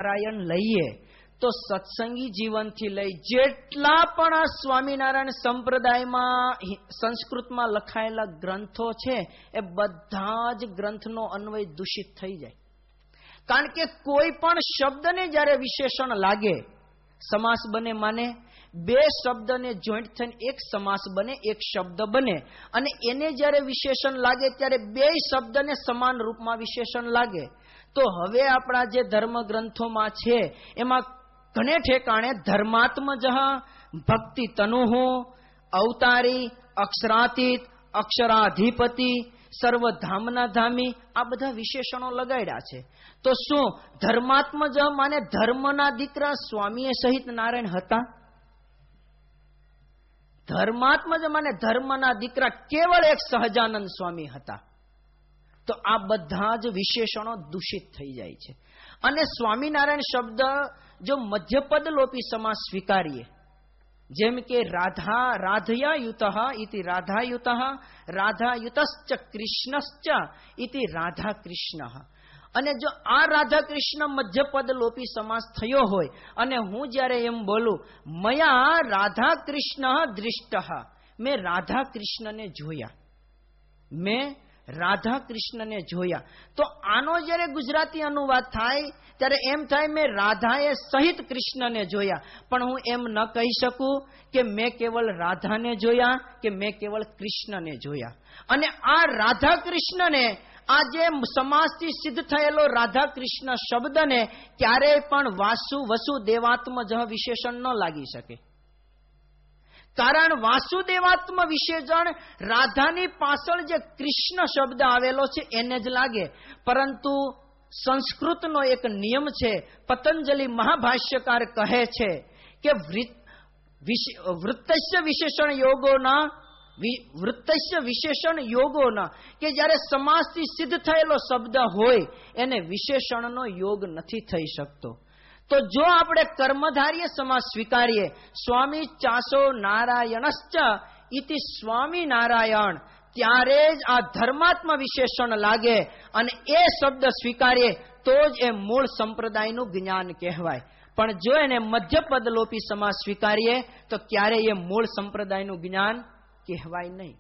નારાયણ લઈએ તો સત્સંગી જીવનથી લઈ જેટલા પણ આ સ્વામિનારાયણ સંપ્રદાયમાં સંસ્કૃતમાં લખાયેલા ગ્રંથો છે એ બધા જ ગ્રંથનો અન્વય દૂષિત થઈ જાય. કારણ કે કોઈ પણ શબ્દને જ્યારે વિશેષણ લાગે, સમાસ બને માને, બે શબ્દને જોઈન્ટ થઈને એક સમાસ બને, એક શબ્દ બને, અને એને જ્યારે વિશેષણ લાગે ત્યારે બે શબ્દને સમાન રૂપમાં વિશેષણ લાગે. તો હવે આપણા જે ધર્મ ગ્રંથોમાં છે એમાં ઘણે ઠેકાણે ધર્માત્મજ, ભક્તિ તનુહુ, અવતારી, અક્ષરાતીત, અક્ષરાધિપતિ, સર્વધામના ધામી, આ બધા વિશેષણો લગાડ્યા છે. તો શું ધર્માત્મજ માને ધર્મના દીકરા સ્વામીએ સહિત નારાયણ હતા? ધર્માત્મજ માને ધર્મના દીકરા કેવળ એક સહજાનંદ સ્વામી હતા. તો આ બધા જ વિશેષણો દૂષિત થઈ જાય છે. અને સ્વામિનારાયણ શબ્દ જો મધ્યપદ લોપી સમાસ સ્વીકારીએ, જેમ કે રાધા રાધયાયુત ઇતિ રાધાયુત, રાધાયુતશ્ચ કૃષ્ણશ્ચ ઇતિ રાધા કૃષ્ણ. અને જો આ રાધા કૃષ્ણ મધ્યપદ લોપી સમાસ થયો હોય અને હું જ્યારે એમ બોલું મયા રાધા કૃષ્ણ દૃષ્ટ, મેં રાધા કૃષ્ણને જોયા, મેં રાધા કૃષ્ણને જોયા, તો આનો જ્યારે ગુજરાતી અનુવાદ થાય ત્યારે એમ થાય મેં રાધાએ સહિત કૃષ્ણને જોયા. પણ હું એમ ન કહી શકું કે મેં કેવળ રાધાને જોયા કે મેં કેવળ કૃષ્ણને જોયા. અને આ રાધા કૃષ્ણને, આ જે સમાસથી સિદ્ધ થયેલો રાધા કૃષ્ણ શબ્દને ક્યારેય પણ વાસુ વસુદેવાત્મજ વિશેષણ ન લાગી શકે. કારણ વાસુદેવાત્મ વિશેષણ રાધાની પાછળ જે કૃષ્ણ શબ્દ આવેલો છે એને જ લાગે. પરંતુ સંસ્કૃતનો એક નિયમ છે, પતંજલિ મહાભાષ્યકાર કહે છે કે વૃત્તસ્ય વિશેષણ યોગોના, વૃત્તસ્ય વિશેષણ યોગોના, કે જ્યારે સમાસથી સિદ્ધ થયેલો શબ્દ હોય એને વિશેષણનો યોગ નથી થઈ શકતો. તો જો આપણે કર્મધાર્ય સમાસ સ્વીકારીએ, સ્વામી ચાસો નારાયણશ્ચ ઇતિ સ્વામી નારાયણ, ત્યારે જ આ ધર્માત્મ વિશેષણ લાગે અને એ શબ્દ સ્વીકારીએ તો જ એ મૂળ સંપ્રદાયનું જ્ઞાન કહેવાય. પણ જો એને મધ્યપદ લોપી સમાસ સ્વીકારીએ તો ક્યારેય એ મૂળ સંપ્રદાયનું જ્ઞાન કહેવાય નહીં.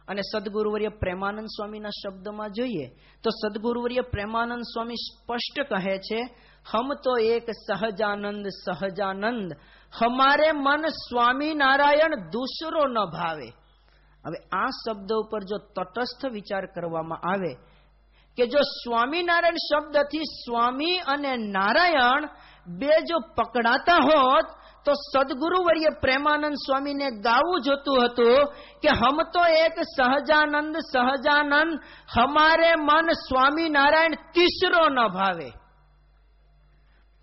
અને સદગુરુવર્ય પ્રેમાનંદ સ્વામીના શબ્દમાં જોઈએ તો સદગુરુવર્ય પ્રેમાનંદ સ્વામી સ્પષ્ટ કહે છે, હમ તો એક સહજાનંદ સહજાનંદ, હમારે મન સ્વામી નારાયણ દૂસરો ન ભાવે. હવે આ શબ્દ ઉપર જો તટસ્થ વિચાર કરવામાં આવે કે જો સ્વામિનારાયણ શબ્દથી સ્વામી અને નારાયણ બે જો પકડાતા હોત તો સદગુરુવર્ય પ્રેમાનંદ સ્વામીને ગાવું જોતું હતું કે હમ તો એક સહજાનંદ સહજાનંદ, હમારે મન સ્વામિનારાયણ તીસરો ન ભાવે.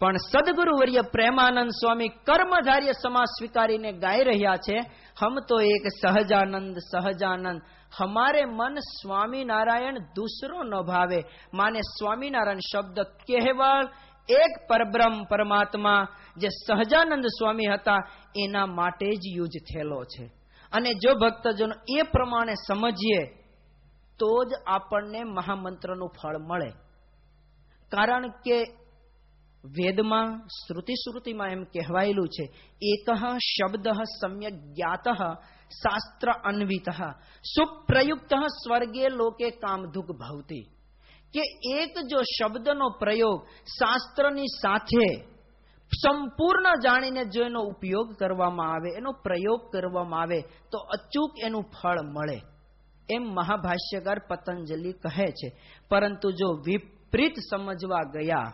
પણ સદગુરુવર્ય પ્રેમાનંદ સ્વામી કર્મધાર્ય સમાસ સ્વીકારીને ગાઈ રહ્યા છે, હમ તો એક સહજાનંદ સહજાનંદ, હમારે મન સ્વામિનારાયણ દૂસરો ન ભાવે. માને સ્વામિનારાયણ શબ્દ કેવળ એક પરબ્રહ્મ પરમાત્મા જે સહજાનંદ સ્વામી હતા એના માટે જ યુજ થયેલો છે. અને જો ભક્તજનો એ પ્રમાણે સમજીએ તો જ આપણને મહામંત્રનું ફળ મળે. કારણ કે વેદમાં શ્રુતિમાં એમ કહેવાયેલું છે, એક શબ્દ સમ્યક જ્ઞાત શાસ્ત્ર અન્વિત સુપ્રયુક્ત સ્વર્ગે લોકે કામધુક ભવતી. કે એક જો શબ્દનો પ્રયોગ શાસ્ત્રની સાથે સંપૂર્ણ જાણીને જો એનો ઉપયોગ કરવામાં આવે, એનો પ્રયોગ કરવામાં આવે તો અચૂક એનું ફળ મળે, એમ મહાભાષ્યકાર પતંજલિ કહે છે. પરંતુ જો વિપરીત સમજવા ગયા,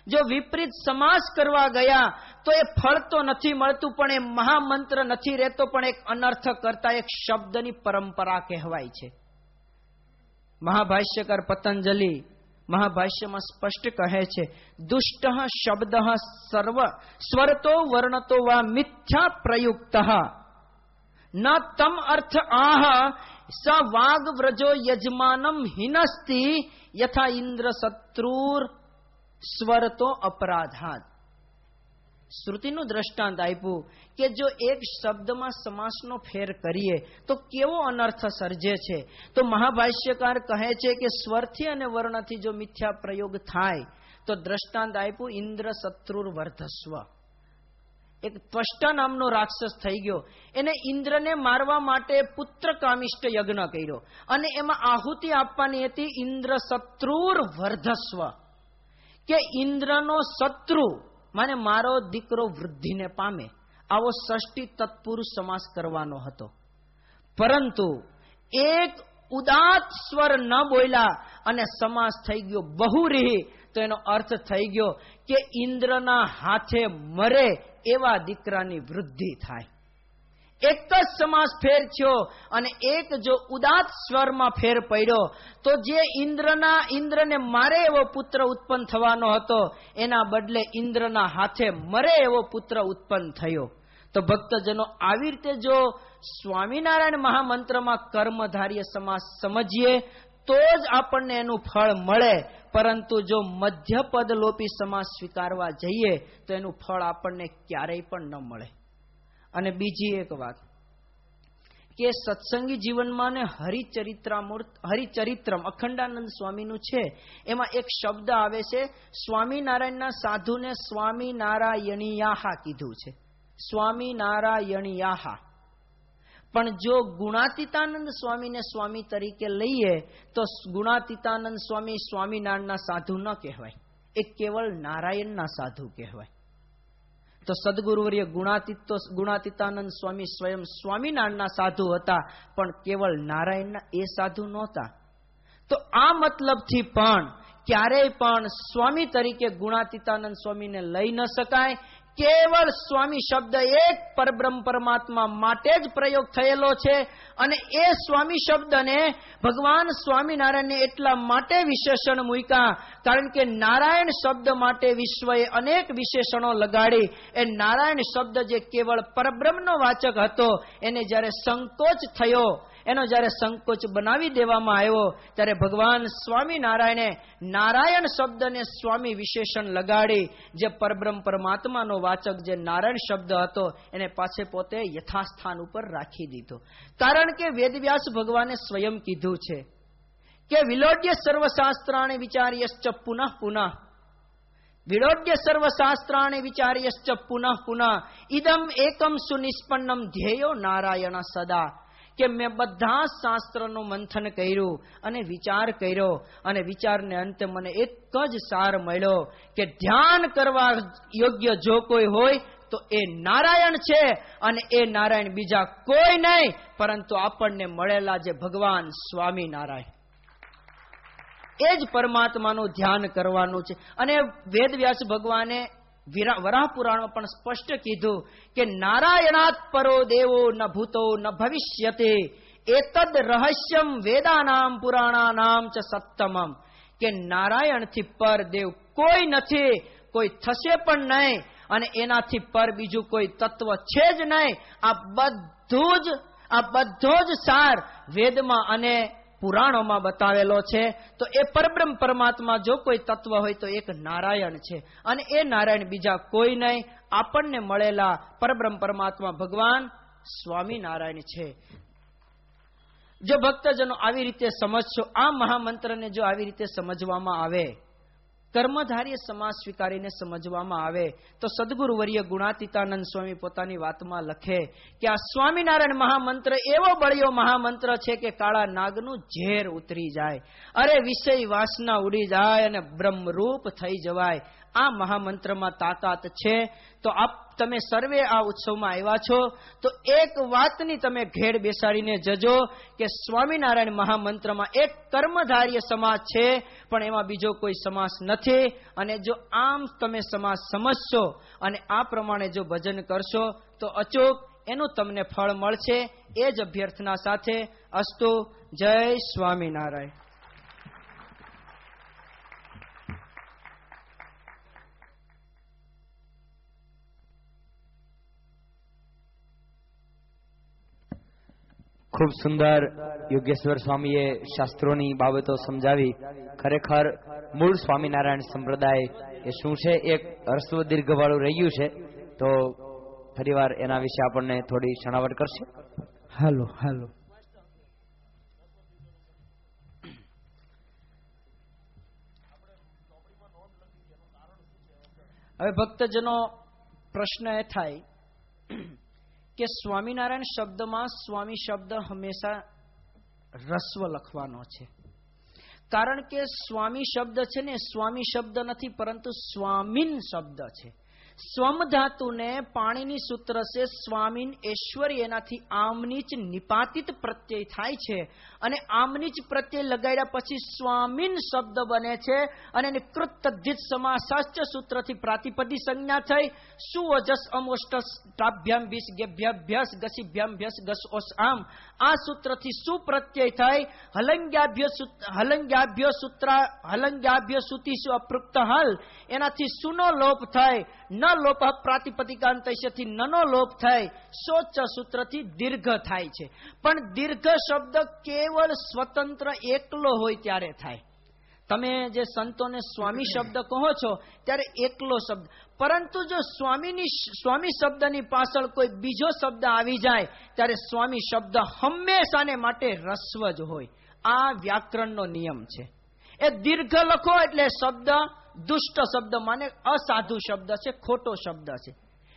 જો વિપરીત સમાસ કરવા ગયા તો એ ફળ તો નથી મળતું, પણ એ મહામંત્ર નથી રહેતો, પણ એક અનર્થ કરતા એક શબ્દની પરંપરા કહેવાય છે. મહાભાષ્યકાર પતંજલિ મહાભાષ્યમાં સ્પષ્ટ કહે છે, દુષ્ટ શબ્દ સર્વ સ્વરતો વર્ણતો વા મિથ્યા પ્રયુક્ત ન તમ અર્થ આહ સ વાગ વ્રજો યજમાનમ હિનસ્તિ યથા ઇન્દ્ર શત્રુર સ્વરતો અપરાધાત. શ્રુતિનું દ્રષ્ટાંત આપ્યું કે જો એક શબ્દમાં સમાસનો ફેર કરીએ તો કેવો અનર્થ સર્જે છે. તો મહાભાષ્યકાર કહે છે કે સ્વરથી અને વર્ણથી જો મિથ્યા પ્રયોગ થાય તો દ્રષ્ટાંત આપ્યું ઇન્દ્ર શત્રુર વર્ધસ્વ. એક ત્વષ્ટા નામનો રાક્ષસ થઈ ગયો. એને ઇન્દ્રને મારવા માટે પુત્ર કામિષ્ટ યજ્ઞ કર્યો અને એમાં આહુતિ આપવાની હતી ઇન્દ્ર શત્રુર વર્ધસ્વ, કે ઇન્દ્રનો શત્રુ માને મારો દીકરો વૃદ્ધિને પામે, આવો ષષ્ઠી તત્પુરુષ સમાસ કરવાનો હતો. પરંતુ એક ઉદાત્ત સ્વર ન બોલ્યા અને સમાસ થઈ ગયો બહુરીહી. તો એનો અર્થ થઈ ગયો કે ઇન્દ્રના હાથે મરે એવા દીકરાની વૃદ્ધિ થાય. એક જ સમાસ ફેર થયો અને એક જો ઉદાત્ત સ્વરમાં ફેર પડ્યો તો જે ઇન્દ્રને મારે એવો પુત્ર ઉત્પન્ન થવાનો હતો એના બદલે ઇન્દ્રના હાથે મરે એવો પુત્ર ઉત્પન્ન થયો. તો ભક્તજનો આવી રીતે જો સ્વામિનારાયણ મહામંત્રમાં કર્મધાર્ય સમાસ સમજીએ તો જ આપણને એનું ફળ મળે. પરંતુ જો મધ્યપદ લોપી સમાસ સ્વીકારવા જઈએ તો એનું ફળ આપણને ક્યારેય પણ ન મળે. અને બીજી એક વાત કે સત્સંગી જીવનમાં ને હરિચરિત્રમ અખંડાનંદ સ્વામીનું છે, એમાં એક શબ્દ આવે છે, સ્વામિનારાયણના સાધુને સ્વામિનારાયણીયાહા કીધું છે, સ્વામિનારાયણીયાહા. પણ જો ગુણાતીતાનંદ સ્વામીને સ્વામી તરીકે લઈએ તો ગુણાતીતાનંદ સ્વામી સ્વામિનારાયણના સાધુ ન કહેવાય, એ કેવળ નારાયણના સાધુ કહેવાય. તો સદગુરુવર્ય ગુણાતીતાનંદ સ્વામી સ્વયં સ્વામિનારાયણના સાધુ હતા, પણ કેવળ નારાયણના એ સાધુ નહોતા. તો આ મતલબથી પણ ક્યારેય પણ સ્વામી તરીકે ગુણાતીતાનંદ સ્વામીને લઈ ન શકાય. કેવળ સ્વામી શબ્દ એક પરબ્રહ્મ પરમાત્મા માટે જ પ્રયોગ થયેલો છે અને એ સ્વામી શબ્દને ભગવાન સ્વામિનારાયણને એટલા માટે વિશેષણ મૂક્યા કારણ કે નારાયણ શબ્દ માટે વિશ્વએ અનેક વિશેષણો લગાડી. એ નારાયણ શબ્દ જે કેવળ પરબ્રહ્મનો વાચક હતો એને જ્યારે સંકોચ થયો, એનો જ્યારે સંકોચ બનાવી દેવામાં આવ્યો ત્યારે ભગવાન સ્વામિનારાયણે નારાયણ શબ્દને સ્વામી વિશેષણ લગાડી. જે પરબ્રહ્મ પરમાત્માનો વાચક જે નારાયણ શબ્દ હતો એને પાછે પોતે યથાસ્થાન ઉપર રાખી દીધો. કારણ કે વેદવ્યાસ ભગવાને સ્વયં કીધું છે કે વિલોડ્ય સર્વશાસ્ત્રાણિ વિચાર્યશ્ચ પુનઃ પુનઃ, વિલોડ્ય સર્વશાસ્ત્રાણિ વિચાર્યશ્ચ પુનઃ પુનઃ, ઇદમ એકમ સુનિષ્પન્નમ ધ્યેયો નારાયણ સદા. કે મેં બધા શાસ્ત્રનું મંથન કર્યું અને વિચાર કર્યો અને વિચારને અંતે મને એક જ સાર મળ્યો કે ધ્યાન કરવા યોગ્ય જો કોઈ હોય તો એ નારાયણ છે અને એ નારાયણ બીજા કોઈ નહીં પરંતુ આપણને મળેલા જે ભગવાન સ્વામિનારાયણ, એ જ પરમાત્માનું ધ્યાન કરવાનું છે. અને વેદવ્યાસ ભગવાને વરાહ પુરાણમાં પણ સ્પષ્ટ કીધું કે નારાયણાત પરો દેવો ન ભૂતો ન ભવિષ્યતે એતદ રહસ્યમ વેદાનામ પુરાણાનામ ચ સત્તમમ. કે નારાયણથી પર દેવ કોઈ નથી, કોઈ થશે પણ નહીં અને એનાથી પર બીજું કોઈ તત્વ છે જ નહીં. આ બધો જ સાર વેદમાં અને પુરાણોમાં બતાવેલો છે. તો એ પરબ્રહ્મ પરમાત્મા જો કોઈ તત્વ હોય તો એક નારાયણ છે અને એ નારાયણ બીજા કોઈ નહીં, આપણને મળેલા પરબ્રહ્મ પરમાત્મા ભગવાન સ્વામિનારાયણ છે. જો ભક્તજનો આવી રીતે સમજશો, આ મહામંત્રને જો આવી રીતે સમજવામાં આવે, કર્મધાર્ય સમાસ સ્વીકારીને સમજવામાં આવે તો સદગુરુવર્ય ગુણાતીતાનંદ સ્વામી પોતાની વાતમાં લખે કે આ સ્વામિનારાયણ મહામંત્ર એવો બળ્યો મહામંત્ર છે કે કાળા નાગનું ઝેર ઉતરી જાય, અરે વિષય વાસના ઉડી જાય અને બ્રહ્મરૂપ થઈ જવાય. આ મહામંત્રમાં તાકાત છે. તો તમે સર્વે આ ઉત્સવમાં આવ્યા છો તો એક વાતની તમે ઘેર બેસાડીને જજો કે સ્વામિનારાયણ મહામંત્રમાં એક કર્મધાર્ય સમાસ છે પણ એમાં બીજો કોઈ સમાસ નથી. અને જો આમ તમે સમાસ સમજશો અને આ પ્રમાણે જો ભજન કરશો તો અચૂક એનું તમને ફળ મળશે. એ જ અભ્યર્થના સાથે અસ્તુ. જય સ્વામિનારાયણ. ખૂબ સુંદર યોગેશ્વર સ્વામીએ શાસ્ત્રોની બાબતો સમજાવી. ખરેખર મૂળ સ્વામિનારાયણ સંપ્રદાય એ શું છે એક હ્રસ્વ દીર્ઘવાળું રહ્યું છે, તો ફરીવાર એના વિશે આપણને થોડી છણાવટ કરશે. હાલો હવે ભક્તજનો પ્રશ્ન એ થાય કે સ્વામિનારાયણ શબ્દમાં સ્વામી શબ્દ હંમેશા રસ્વ લખવાનો છે, કારણ કે સ્વામી શબ્દ છે ને સ્વામી શબ્દ નથી, પરંતુ સ્વામીન શબ્દ છે. સ્વમ ધાતુને પાણીની સૂત્ર છે સ્વામીન ઐશ્વર્ય, એનાથી આમની જ નિપાતિત પ્રત્યય થાય છે અને આમની જ પ્રત્યય લગાડ્યા પછી સ્વામીન શબ્દ બને છે અને એની કૃત તદ્ધિત સમાસાશ્ચ સૂત્રથી પ્રાતિપદી સંજ્ઞા થઈ. સુવજસ અમોષ્ટાભ્યામ ભીસ ગેભ્યાભ્યાસ ગસીભ્યામ ભ્યસ ગસ ઓસ આમ, આ સૂત્રથી સુપ્રત્યય થઈ. હલંગ્યાભ્ય સુતિષુ અપૃક્ત હલ, એનાથી સુનો લોપ થાય. ન લોપ પ્રાતિપદિકાંતથી નનો લોપ થાય. સોચ સૂત્રથી દીર્ઘ થાય છે. પણ દીર્ઘ શબ્દ કેવળ સ્વતંત્ર એકલો હોય ત્યારે થાય. તમે જે સંતોને સ્વામી શબ્દ કહો છો ત્યારે એકલો શબ્દ, પરંતુ જો સ્વામી શબ્દની પાછળ કોઈ બીજો શબ્દ આવી જાય ત્યારે સ્વામી શબ્દ હંમેશાને માટે રસ્વ જ હોય. આ વ્યાકરણનો નિયમ છે. એ દીર્ઘ લખો એટલે શબ્દ દુષ્ટ શબ્દ માને અસાધુ શબ્દ છે, ખોટો શબ્દ છે.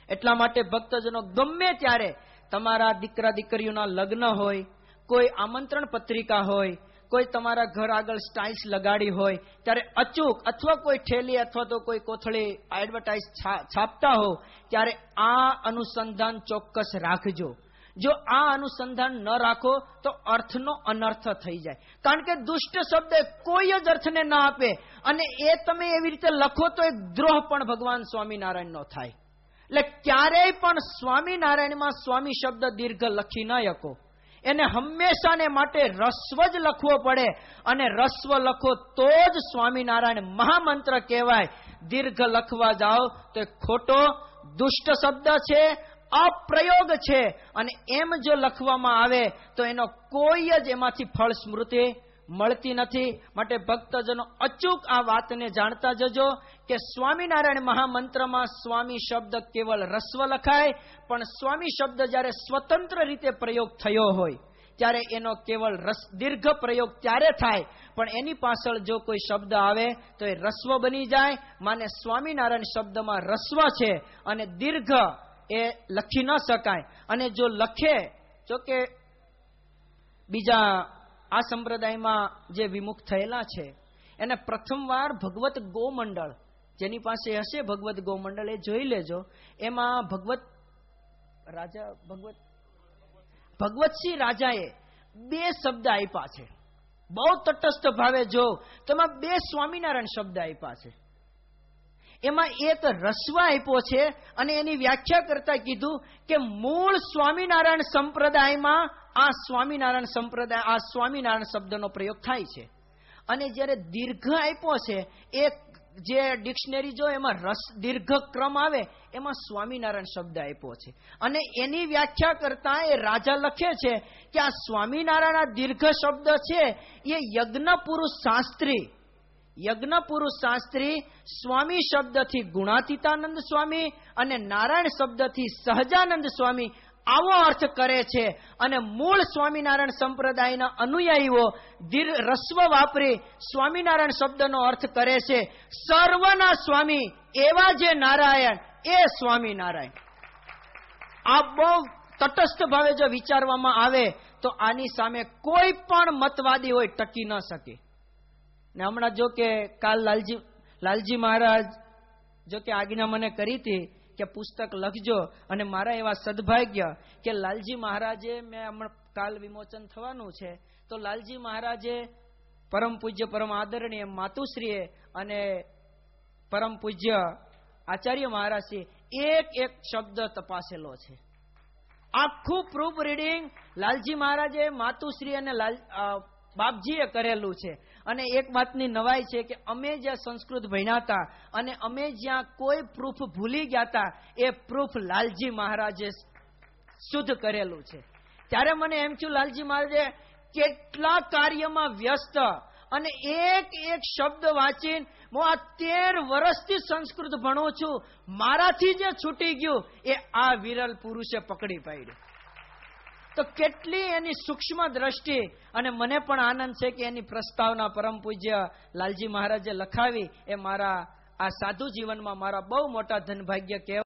એટલા માટે ભક્તજનો ગમે ત્યારે તમારા દીકરા દીકરીઓના લગ્ન હોય, કોઈ આમંત્રણ પત્રિકા હોય, કોઈ તમારા ઘર આગળ સ્ટાઇલ્સ લગાડી હોય ત્યારે અચૂક અથવા કોઈ ઠેલી અથવા તો કોઈ કોથળી એડવર્ટાઇઝ છાપતા હો ત્યારે આ અનુસંધાન ચોક્કસ રાખજો. જો આ અનુસંધાન ન રાખો તો અર્થનો અનર્થ થઈ જાય, કારણ કે દુષ્ટ શબ્દ કોઈ જ અર્થને ના આપે અને એ તમે એવી રીતે લખો તો એક દ્રોહ પણ ભગવાન સ્વામિનારાયણનો થાય. એટલે ક્યારેય પણ સ્વામિનારાયણમાં સ્વામી શબ્દ દીર્ઘ લખી ન શકો. એને હંમેશાને માટે રસ્વ જ લખવો પડે અને રસ્વ લખો તો જ સ્વામિનારાયણ મહામંત્ર કહેવાય. દીર્ઘ લખવા જાઓ તો ખોટો દુષ્ટ શબ્દ છે, અપ્રયોગ છે અને એમ જો લખવામાં આવે તો એનો કોઈ જ એમાંથી ફળ સ્મૃતિ મળતી નથી. માટે ભક્તજનો અચૂક આ વાતને જાણતા જજો કે સ્વામિનારાયણ મહામંત્રમાં સ્વામી શબ્દ કેવળ રસ્વ લખાય, પણ સ્વામી શબ્દ જ્યારે સ્વતંત્ર રીતે પ્રયોગ થયો હોય ત્યારે એનો કેવળ દીર્ઘ પ્રયોગ ત્યારે થાય, પણ એની પાછળ જો કોઈ શબ્દ આવે તો એ રસ્વ બની જાય. માને સ્વામિનારાયણ શબ્દમાં રસ્વ છે અને દીર્ઘ એ લખી ન શકાય. અને જો લખે, જો કે બીજા આ સંપ્રદાયમાં જે વિમુખ થયેલા છે એને પ્રથમવાર ભગવત ગોમંડળ, જેની પાસે હશે ભગવત ગોમંડળ એ જોઈ લેજો. એમાં ભગવતસિંહ રાજાએ 2 શબ્દ આપ્યા છે. બહુ તટસ્થ ભાવે જો તો એમાં 2 સ્વામિનારાયણ શબ્દ આપ્યા છે. એમાં એક રસ્વ આપ્યો છે અને એની વ્યાખ્યા કરતા કીધું કે મૂળ સ્વામિનારાયણ સંપ્રદાયમાં આ સ્વામિનારાયણ શબ્દનો પ્રયોગ થાય છે. અને જ્યારે દીર્ઘ આપ્યો છે એ જે ડિક્શનરી જો એમાં દીર્ઘ ક્રમ આવે એમાં સ્વામિનારાયણ શબ્દ આપ્યો છે. અને એની વ્યાખ્યા કરતા એ રાજા લખે છે કે આ સ્વામિનારાયણ દીર્ઘ શબ્દ છે એ યજ્ઞ પુરુષ શાસ્ત્રી સ્વામી શબ્દથી ગુણાતીતાનંદ સ્વામી અને નારાયણ શબ્દથી સહજાનંદ સ્વામી આવો અર્થ કરે છે. અને મૂળ સ્વામિનારાયણ સંપ્રદાયના અનુયાયીઓ રસ્વ વાપરી સ્વામિનારાયણ શબ્દનો અર્થ કરે છે સર્વના સ્વામી એવા જે નારાયણ એ સ્વામિનારાયણ. આ બહુ તટસ્થ ભાવે જો વિચારવામાં આવે તો આની સામે કોઈ પણ મતવાદી હોય ટકી ન શકે. ને હમણાં જો કે કાલ લાલજી મહારાજ જો કે આજ્ઞા મને કરી હતી કે પુસ્તક લખજો, અને મારા એવા સદભાગ્ય કે લાલજી મહારાજે મેં હમણાં કાલ વિમોચન થવાનું છે તો લાલજી મહારાજે પરમ પૂજ્ય પરમ આદરણીય માતુશ્રીએ અને પરમ પૂજ્ય આચાર્ય મહારાજશ્રી એક શબ્દ તપાસેલો છે. આખું પ્રૂફ રીડિંગ લાલજી મહારાજે માતુશ્રી અને બાપજીએ કરેલું છે. અને એક વાતની નવાઈ છે કે અમે જ્યાં સંસ્કૃત ભણ્યા હતા અને અમે જ્યાં કોઈ પ્રૂફ ભૂલી ગયા હતા એ પ્રૂફ લાલજી મહારાજે શુદ્ધ કરેલું છે. ત્યારે મને એમ થયું લાલજી મહારાજે કેટલા કાર્યમાં વ્યસ્ત અને એક શબ્દ વાંચીને હું આ 13 વર્ષથી સંસ્કૃત ભણું છું, મારાથી જે છૂટી ગયું એ આ વિરલ પુરુષે પકડી પાડ્યું. તો કેટલી એની સૂક્ષ્મ દ્રષ્ટિ. અને મને પણ આનંદ છે કે એની પ્રસ્તાવના પરમ પૂજ્ય લાલજી મહારાજે લખાવી એ મારા આ સાધુ જીવનમાં મારા બહુ મોટા ધનભાગ્ય કહેવાય.